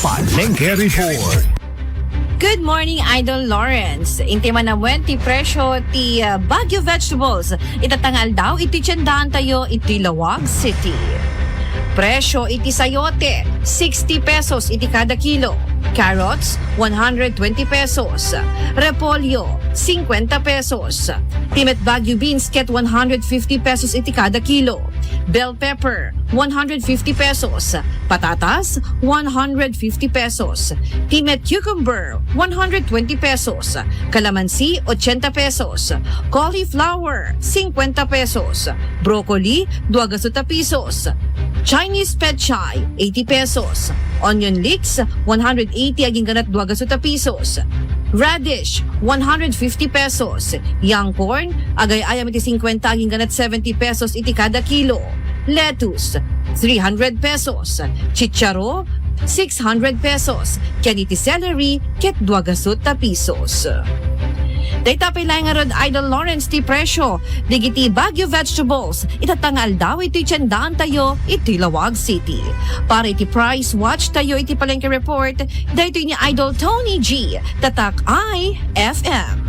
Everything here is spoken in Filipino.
Palengke Report. Good morning, Idol Lawrence. Inti man na ti presyo ti Baguio vegetables. Itatangal daw iti tiyandaan tayo iti Lawag City. Presyo iti sayote, 60 pesos iti kada kilo. Carrots, 120 pesos. Repolyo, 50 pesos. Timet Baguio beans ket 150 pesos iti kada kilo. Bell pepper, 150 pesos. Patatas, 150 pesos. Timet cucumber, 120 pesos. Calamansi, 80 pesos. Cauliflower, 50 pesos. Broccoli, 2 pesos. Chinese pechay, 80 pesos. Onion leeks, 180 aging ganat 2 pesos. Radish, 150 pesos. Young corn, agay ayam iti 50 aging ganat 70 pesos iti kada kilo. Lettuce, 300 pesos. Chicharo, 600 pesos. Kyan iti celery, ket 2 pesos. Data pilay nga rod Idol Lawrence ti presyo. Digiti Baguio vegetables. Itatangal daw iti tiyandaan tayo iti Lawag City. Para iti price watch tayo iti Palengke Report. Dahito ni Idol Tony G. Tatak IFM.